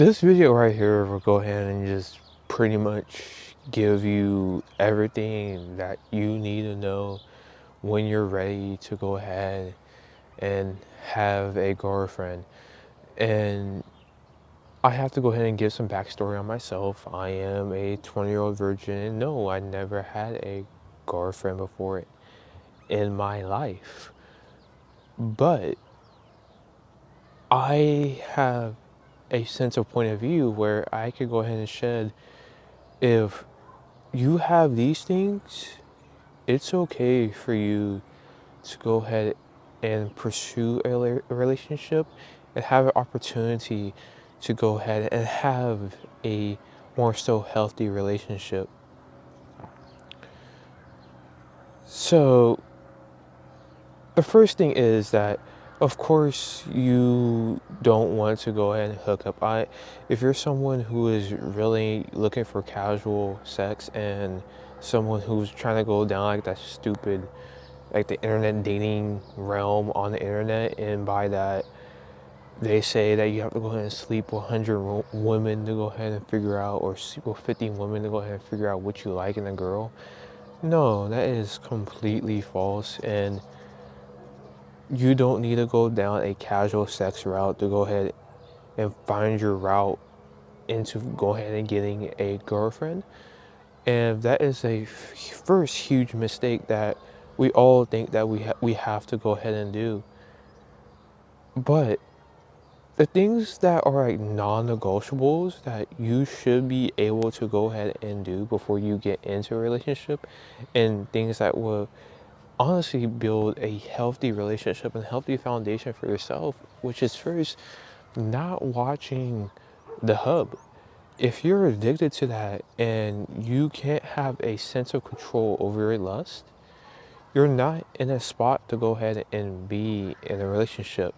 This video right here will go ahead and just pretty much give you everything that you need to know when you're ready to go ahead and have a girlfriend. And I have to go ahead and give some backstory on myself. I am a 20-year-old virgin. No, I never had a girlfriend before in my life. But I have a sense of point of view where I could go ahead and shed if you have these things, it's okay for you to go ahead and pursue a relationship and have an opportunity to go ahead and have a more so healthy relationship. So the first thing is that of course you don't want to go ahead and hook up. If you're someone who is really looking for casual sex and someone who's trying to go down like that stupid like the internet dating realm on the internet, and by that they say that you have to go ahead and sleep with 100 women to go ahead and figure out, or sleep with 50 women to go ahead and figure out what you like in a girl. No, that is completely false, and you don't need to go down a casual sex route to go ahead and find your route into go ahead and getting a girlfriend. And that is a first huge mistake that we all think that we have to go ahead and do. But the things that are like non-negotiables that you should be able to go ahead and do before you get into a relationship, and things that will honestly build a healthy relationship and healthy foundation for yourself, which is first not watching the hub. If you're addicted to that and you can't have a sense of control over your lust, you're not in a spot to go ahead and be in a relationship.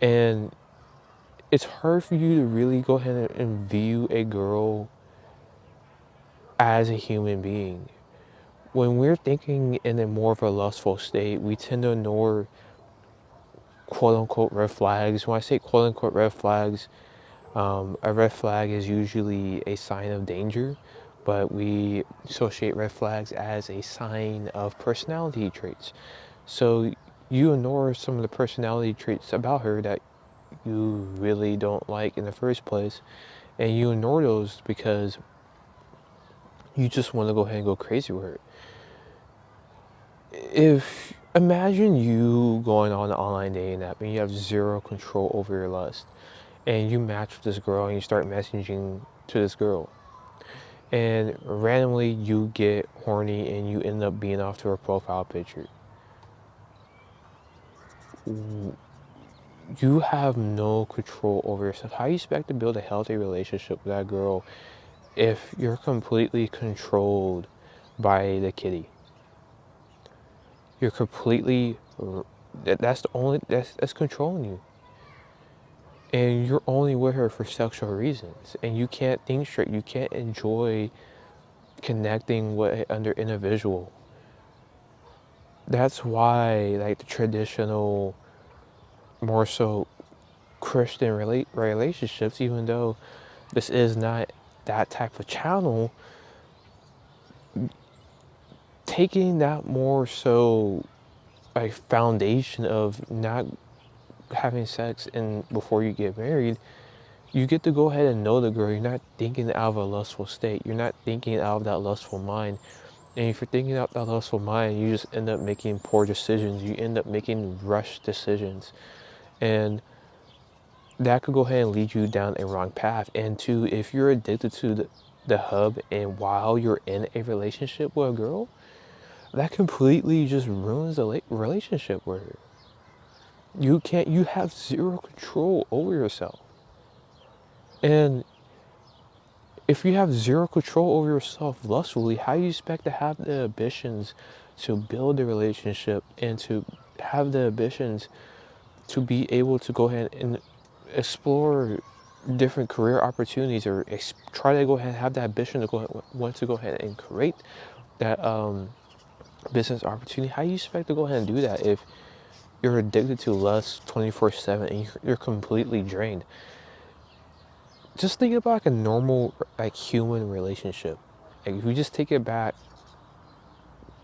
And it's hard for you to really go ahead and view a girl as a human being. When we're thinking in a more of a lustful state, we tend to ignore quote unquote red flags. When I say quote unquote red flags, a red flag is usually a sign of danger, but we associate red flags as a sign of personality traits. So you ignore some of the personality traits about her that you really don't like in the first place, and you ignore those because you just want to go ahead and go crazy with her. If imagine you going on an online dating app and you have zero control over your lust, and you match with this girl and you start messaging to this girl, and randomly you get horny and you end up being off to her profile picture. You have no control over yourself. How do you expect to build a healthy relationship with that girl if you're completely controlled by the kitty? You're completely, that's the only, that's controlling you. And you're only with her for sexual reasons. And you can't think straight. You can't enjoy connecting with another individual. That's why, like, the traditional, more so Christian relationships, even though this is not that type of channel, taking that more so a foundation of not having sex and before you get married, you get to go ahead and know the girl. You're not thinking out of a lustful state. You're not thinking out of that lustful mind. And if you're thinking out that lustful mind, you just end up making poor decisions. You end up making rushed decisions. And that could go ahead and lead you down a wrong path. And two, if you're addicted to the hub and while you're in a relationship with a girl, that completely just ruins the relationship with her. You have zero control over yourself. And if you have zero control over yourself lustfully, how do you expect to have the ambitions to build a relationship and to have the ambitions to be able to go ahead and explore different career opportunities, or try to go ahead and have that ambition to go ahead, want to go ahead and create that business opportunity? How do you expect to go ahead and do that if you're addicted to lust 24/7 and you're completely drained? just think about like a normal like human relationship. Like if we just take it back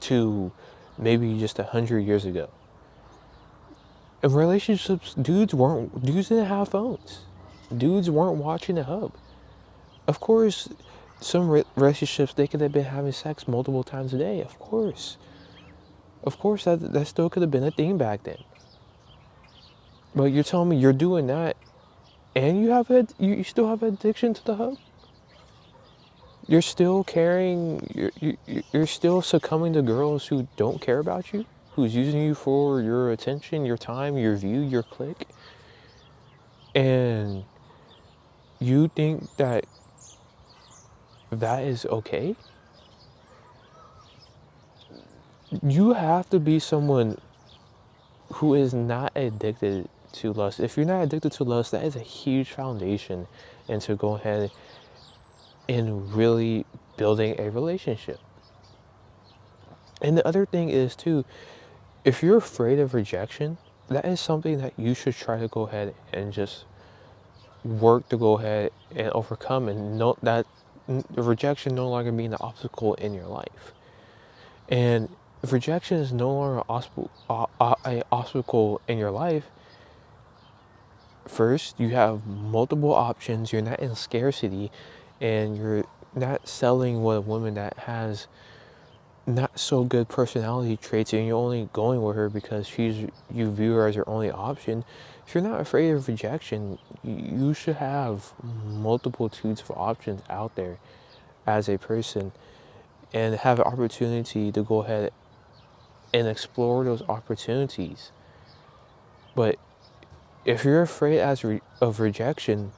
to maybe just 100 years ago. In relationships, dudes didn't have phones. Dudes weren't watching the hub. Of course, some relationships they could have been having sex multiple times a day. Of course that still could have been a thing back then. But you're telling me you're doing that, and you still have addiction to the hub. You're still carrying. You're still succumbing to girls who don't care about you, who's using you for your attention, your time, your view, your click, and you think that that is okay? You have to be someone who is not addicted to lust. If you're not addicted to lust, that is a huge foundation into go ahead and really building a relationship. And the other thing is too, if you're afraid of rejection, that is something that you should try to go ahead and just work to go ahead and overcome and know that the rejection no longer being an obstacle in your life. And if rejection is no longer an obstacle in your life, first you have multiple options, you're not in scarcity, and you're not selling with a woman that has not so good personality traits and you're only going with her because you view her as your only option. If you're not afraid of rejection, you should have multitudes of options out there as a person and have an opportunity to go ahead and explore those opportunities. But if you're afraid of rejection,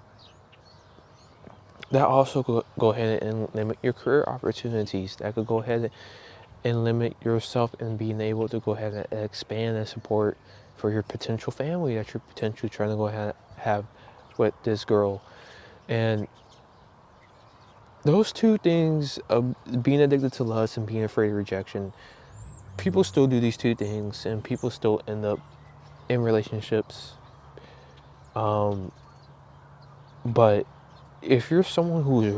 that also go ahead and limit your career opportunities. That could go ahead and limit yourself in being able to go ahead and expand and support for your potential family that you're potentially trying to go ahead and have with this girl. And those two things, being addicted to lust and being afraid of rejection, people still do these two things and people still end up in relationships. But if you're someone who is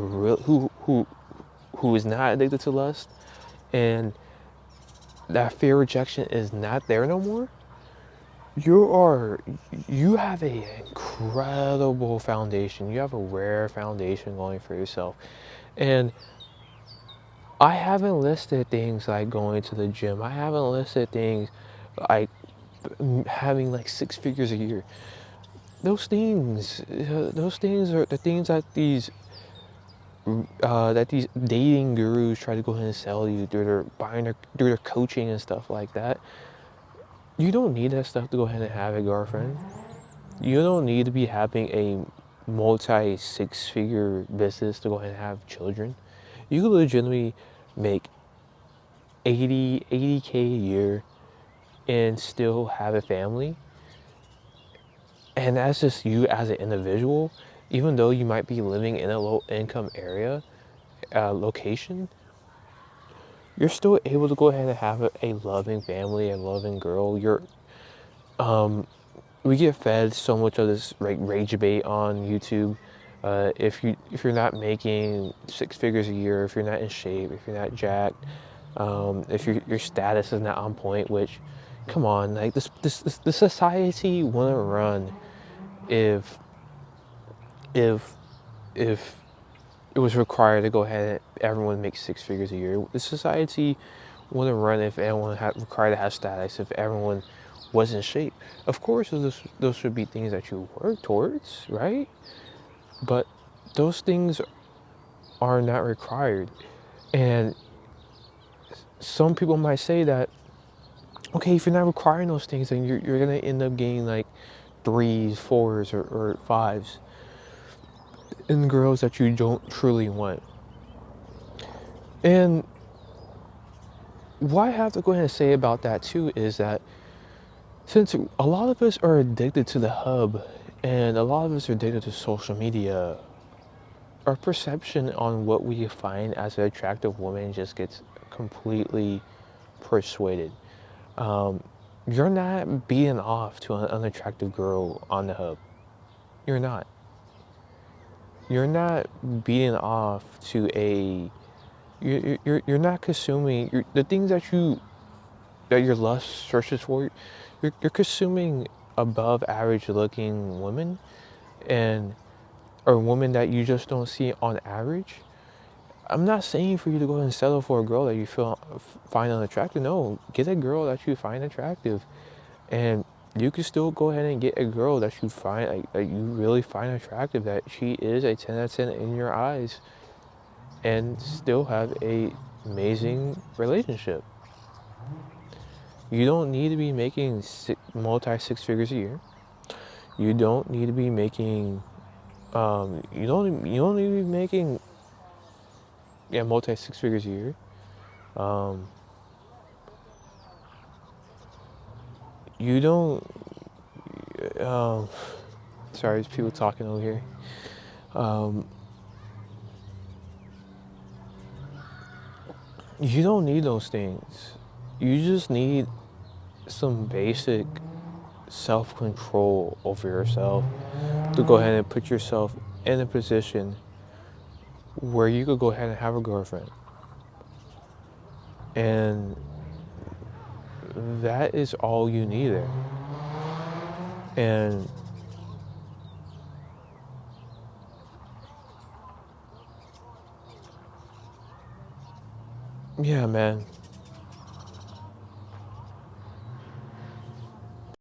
who is not addicted to lust and that fear of rejection is not there no more, you have an incredible foundation. You have a rare foundation going for yourself. And I haven't listed things like going to the gym. I haven't listed things like having like 6 figures a year. Those things are the things that these dating gurus try to go ahead and sell you through their coaching and stuff like that. You don't need that stuff to go ahead and have a girlfriend. You don't need to be having a multi 6 figure business to go ahead and have children. You could legitimately make 80K a year and still have a family. And that's just you as an individual, even though you might be living in a low income area, location, you're still able to go ahead and have a loving family, a loving girl. We get fed so much of this like rage bait on YouTube. If you're not making 6 figures a year, if you're not in shape, if you're not jacked, if your status is not on point, which, come on, like this society wouldn't run if if if it was required to go ahead and everyone make 6 figures a year. The society wouldn't run if everyone had required to have status, if everyone was in shape. Of course, those should be things that you work towards, right? But those things are not required. And some people might say that, okay, if you're not requiring those things, then you're going to end up getting like threes, fours, or fives in girls that you don't truly want. And what I have to go ahead and say about that too is that since a lot of us are addicted to the hub and a lot of us are addicted to social media, our perception on what we find as an attractive woman just gets completely persuaded. You're not being off to an unattractive girl on the hub. You're not. you're not beating off to a you're not consuming the things that your lust searches for. You're consuming above average looking women and or women that you just don't see on average. I'm not saying for you to go and settle for a girl that you find unattractive. No, get a girl that you find attractive, and you can still go ahead and get a girl that you find that you really find attractive. That she is a 10 out of 10 in your eyes, and still have a amazing relationship. You don't need to be making multi six figures a year. You don't need to be making you don't need to be making multi six figures a year. Um, you don't um, sorry, there's people talking over here. Um, you don't need those things. You just need some basic self control over yourself to go ahead and put yourself in a position where you could go ahead and have a girlfriend. And that is all you need there. And yeah, man,